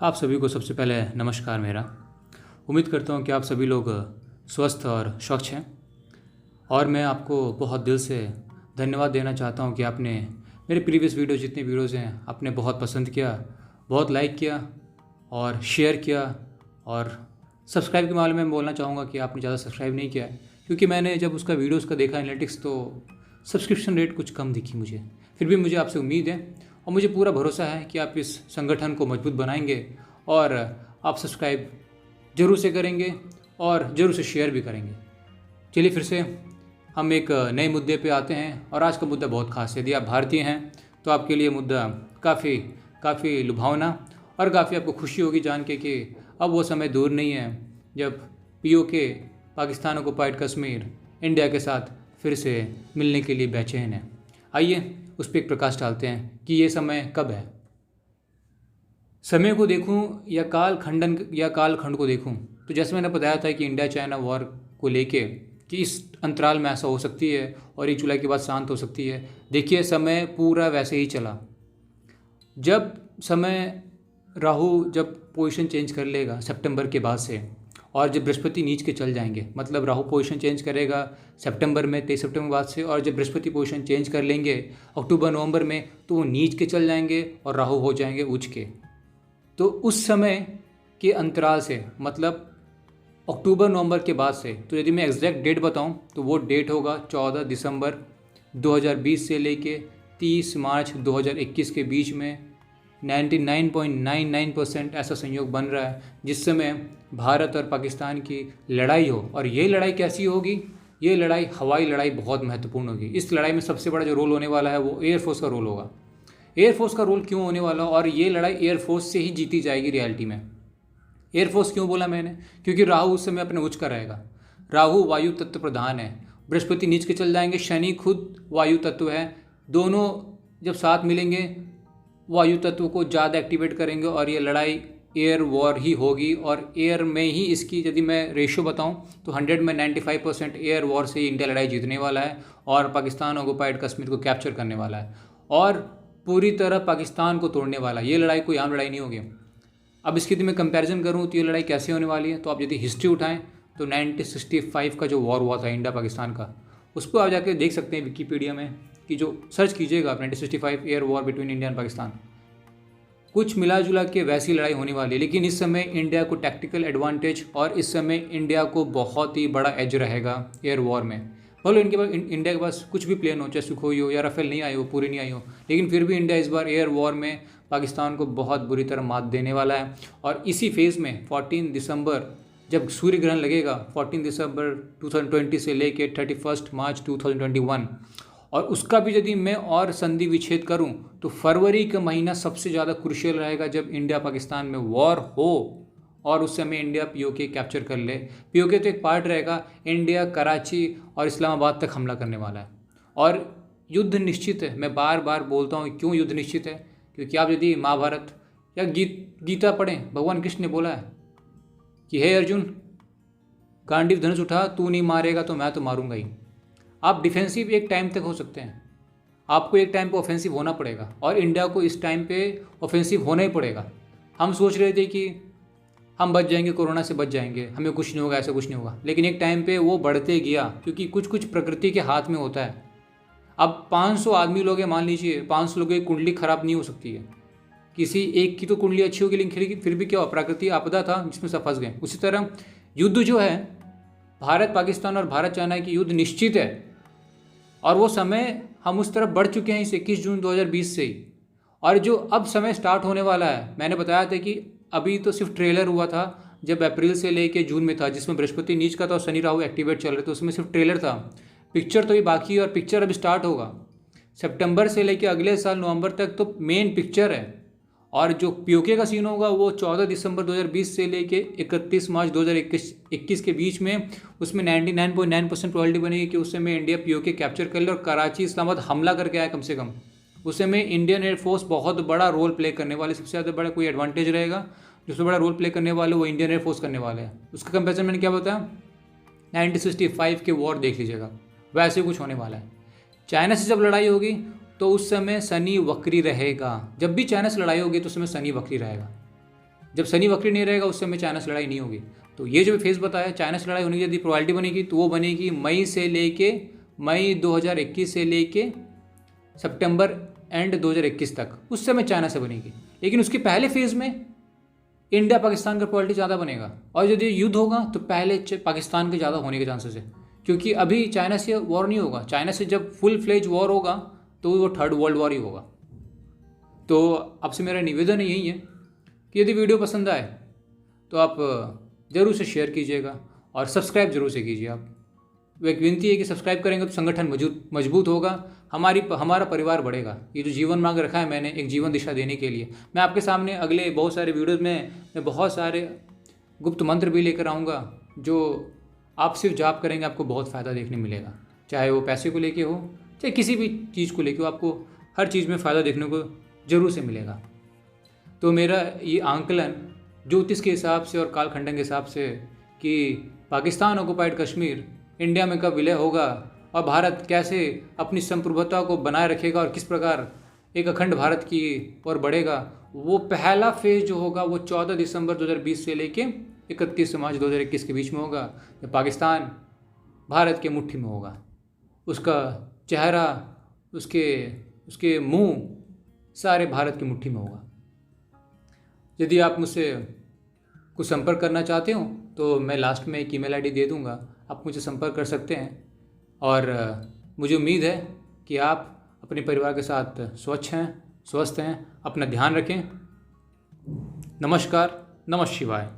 आप सभी को सबसे पहले नमस्कार मेरा। उम्मीद करता हूँ कि आप सभी लोग स्वस्थ और स्वच्छ हैं। और मैं आपको बहुत दिल से धन्यवाद देना चाहता हूँ कि आपने मेरे प्रीवियस वीडियो जितने वीडियोज़ हैं आपने बहुत पसंद किया, बहुत लाइक किया और शेयर किया। और सब्सक्राइब के मामले में बोलना चाहूँगा कि आपने ज़्यादा सब्सक्राइब नहीं किया है, क्योंकि मैंने जब उसका वीडियोज़ का देखा एनालिटिक्स तो सब्सक्रिप्शन रेट कुछ कम दिखी मुझे। फिर भी मुझे आपसे उम्मीद है और मुझे पूरा भरोसा है कि आप इस संगठन को मजबूत बनाएंगे और आप सब्सक्राइब ज़रूर से करेंगे और ज़रूर से शेयर भी करेंगे। चलिए फिर से हम एक नए मुद्दे पे आते हैं और आज का मुद्दा बहुत खास है। यदि आप भारतीय हैं तो आपके लिए मुद्दा काफ़ी लुभावना और काफ़ी आपको खुशी होगी जान के कि अब वो समय दूर नहीं है जब PoK Pakistan occupied Kashmir India के साथ फिर से मिलने के लिए बेचैन है। आइए उस पर एक प्रकाश डालते हैं कि ये समय कब है। समय को देखूं या कालखंड को देखूं तो जैसे मैंने बताया था कि इंडिया चाइना वॉर को लेके कि इस अंतराल में ऐसा हो सकती है और 1 जुलाई के बाद शांत हो सकती है। देखिए समय पूरा वैसे ही चला। जब जब पोजीशन चेंज कर लेगा सितंबर के बाद से, और जब बृहस्पति नीच के चल जाएंगे, मतलब राहु पोजीशन चेंज करेगा सितंबर में 23 सितंबर के बाद से, और जब बृहस्पति पोजीशन चेंज कर लेंगे अक्टूबर नवंबर में तो वो नीच के चल जाएंगे और राहु हो जाएंगे उच्च के। तो उस समय के अंतराल से मतलब अक्टूबर नवंबर के बाद से, तो यदि मैं एग्जैक्ट डेट बताऊं तो वो डेट होगा 14 दिसंबर 2020 से लेके 30 मार्च 2021 के बीच में 99.99% ऐसा संयोग बन रहा है जिस समय भारत और पाकिस्तान की लड़ाई हो। और ये लड़ाई कैसी होगी? ये लड़ाई हवाई लड़ाई बहुत महत्वपूर्ण होगी। इस लड़ाई में सबसे बड़ा जो रोल होने वाला है वो एयरफोर्स का रोल होगा। एयरफोर्स का रोल क्यों होने वाला? और ये लड़ाई एयरफोर्स से ही जीती जाएगी रियलिटी में। एयरफोर्स क्यों बोला मैंने? क्योंकि राहु उस समय अपने उच्च का रहेगा। राहु वायु तत्व प्रधान है। बृहस्पति नीच के चल जाएंगे, शनि खुद वायु तत्व है। दोनों जब साथ मिलेंगे वायु तत्व को ज़्यादा एक्टिवेट करेंगे और ये लड़ाई एयर वॉर ही होगी। और एयर में ही इसकी यदि मैं रेशो बताऊं तो 100 में 95% एयर वॉर से ही इंडिया लड़ाई जीतने वाला है और पाकिस्तान ऑक्युपाइड कश्मीर को कैप्चर करने वाला है और पूरी तरह पाकिस्तान को तोड़ने वाला है। ये लड़ाई कोई आम लड़ाई नहीं होगी। अब इसकी यदि मैं कंपैरिजन करूँ तो ये लड़ाई कैसे होने वाली है, तो आप यदि हिस्ट्री उठाएं तो 1965 का जो वॉर हुआ था इंडिया पाकिस्तान का, उसको आप जाके देख सकते हैं विकीपीडिया में कि जो सर्च कीजिएगा आप 1965 air war between India and Pakistan, कुछ मिला जुला के वैसी लड़ाई होने वाली है। लेकिन इस समय इंडिया को टैक्टिकल एडवांटेज और इस समय इंडिया को बहुत ही बड़ा एज रहेगा एयर वॉर में। बोलो इंडिया के पास कुछ भी प्लेन हो, चाहे सुखोई हो या राफेल नहीं आई हो, पूरी नहीं आई हो, लेकिन फिर भी इंडिया इस बार एयर वॉर में पाकिस्तान को बहुत बुरी तरह मात देने वाला है। और इसी फेज़ में 14 दिसंबर जब सूर्य ग्रहण लगेगा, 14 दिसंबर 2020 से लेके 31 मार्च 2021, और उसका भी यदि मैं और संधि विच्छेद करूं तो फरवरी का महीना सबसे ज़्यादा क्रूशियल रहेगा जब इंडिया पाकिस्तान में वॉर हो और उस समय इंडिया पीओके कैप्चर कर ले। पीओके तो एक पार्ट रहेगा, इंडिया कराची और इस्लामाबाद तक हमला करने वाला है और युद्ध निश्चित है। मैं बार बार बोलता हूँ क्यों युद्ध निश्चित है, क्योंकि आप यदि महाभारत या गीता पढ़ें, भगवान कृष्ण ने बोला है कि हे अर्जुन, गांडीव धनुष उठा, तू नहीं मारेगा तो मैं तो मारूंगा ही। आप डिफेंसिव एक टाइम तक हो सकते हैं, आपको एक टाइम पे ऑफेंसिव होना पड़ेगा और इंडिया को इस टाइम पे ऑफेंसिव होना ही पड़ेगा। हम सोच रहे थे कि हम बच जाएंगे, कोरोना से बच जाएंगे, हमें कुछ नहीं होगा, ऐसा कुछ नहीं होगा, लेकिन एक टाइम पे वो बढ़ते गया क्योंकि कुछ कुछ प्रकृति के हाथ में होता है। अब 500 आदमी लोग हैं, मान लीजिए 500 लोगों की कुंडली खराब नहीं हो सकती है, किसी एक की तो कुंडली अच्छी होगी लेकिन फिर भी क्या हो, प्राकृतिक आपदा था जिसमें सब फंस गए। उसी तरह युद्ध जो है भारत पाकिस्तान और भारत चाइना की युद्ध निश्चित है और वो समय हम उस तरफ बढ़ चुके हैं इस 21 जून 2020 से ही। और जो अब समय स्टार्ट होने वाला है, मैंने बताया था कि अभी तो सिर्फ ट्रेलर हुआ था जब अप्रैल से लेके जून में था, जिसमें बृहस्पति नीच का था और शनि राहु एक्टिवेट चल रहे थे, उसमें सिर्फ ट्रेलर था। पिक्चर तो ये बाकी है और पिक्चर अब स्टार्ट होगा सितंबर से लेके अगले साल नवंबर तक, तो मेन पिक्चर है। और जो पीओके का सीन होगा वो 14 दिसंबर 2020 से लेके 31 मार्च 2021 के बीच में, उसमें 99.9% प्रोबेबिलिटी बनेगी कि उस समय इंडिया पीओके कैप्चर कर ले और कराची इस्लामाबाद हमला करके आए कम से कम। उस समय इंडियन एयरफोर्स बहुत बड़ा रोल प्ले करने वाले, सबसे ज़्यादा बड़ा कोई एडवांटेज रहेगा, जो सबसे बड़ा रोल प्ले करने वाले वो इंडियन एयरफोर्स करने वाले हैं। उसका कंपेरिजन मैंने क्या बताया, 1965 के वॉर देख लीजिएगा, वैसे कुछ होने वाला है। चाइना से जब लड़ाई होगी तो उस समय शनि वक्री रहेगा। जब भी चाइना से लड़ाई होगी तो उस समय शनि वक्री रहेगा। जब शनि वक्री नहीं रहेगा उस समय चाइना से लड़ाई नहीं होगी। तो ये जो फेज़ बताया, चाइना से लड़ाई होने की यदि प्रोबेबिलिटी बनेगी तो वो बनेगी मई 2021 से लेके सितंबर एंड 2021 तक, उस समय चाइना से बनेगी। लेकिन उसके पहले फेज़ में इंडिया पाकिस्तान का प्रोबेबिलिटी ज़्यादा बनेगा, और यदि युद्ध होगा तो पहले पाकिस्तान के ज़्यादा होने के चांसेस है, क्योंकि अभी चाइना से वॉर नहीं होगा। चाइना से जब फुल फ्लेज वॉर होगा तो वो थर्ड वर्ल्ड वॉर ही होगा। तो आपसे मेरा निवेदन यही है कि यदि वीडियो पसंद आए तो आप ज़रूर से शेयर कीजिएगा और सब्सक्राइब जरूर से कीजिए। आप एक विनती है कि सब्सक्राइब करेंगे तो संगठन मजबूत होगा, हमारा परिवार बढ़ेगा। ये जो जीवन मार्ग रखा है मैंने एक जीवन दिशा देने के लिए, मैं आपके सामने अगले बहुत सारे वीडियोज़ में मैं बहुत सारे गुप्त मंत्र भी लेकर आऊँगा, जो आप सिर्फ जाप करेंगे आपको बहुत फ़ायदा देखने मिलेगा। चाहे वो पैसे को लेके हो, चाहे किसी भी चीज़ को लेके हो, आपको हर चीज़ में फ़ायदा देखने को ज़रूर से मिलेगा। तो मेरा ये आंकलन ज्योतिष के हिसाब से और कालखंडन के हिसाब से कि पाकिस्तान ऑक्युपाइड कश्मीर इंडिया में कब विलय होगा और भारत कैसे अपनी संप्रभुता को बनाए रखेगा और किस प्रकार एक अखंड भारत की ओर बढ़ेगा, वो पहला फेज़ जो होगा वो 14 दिसंबर 2020 से लेके 31 मार्च 2021 के बीच में होगा, जब पाकिस्तान भारत के मुट्ठी में होगा। उसका चेहरा, उसके मुंह सारे भारत की मुट्ठी में होगा। यदि आप मुझसे कुछ संपर्क करना चाहते हो तो मैं लास्ट में एक ईमेल आईडी दे दूंगा, आप मुझे संपर्क कर सकते हैं। और मुझे उम्मीद है कि आप अपने परिवार के साथ स्वच्छ हैं, स्वस्थ हैं, अपना ध्यान रखें। नमस्कार, नमः शिवाय।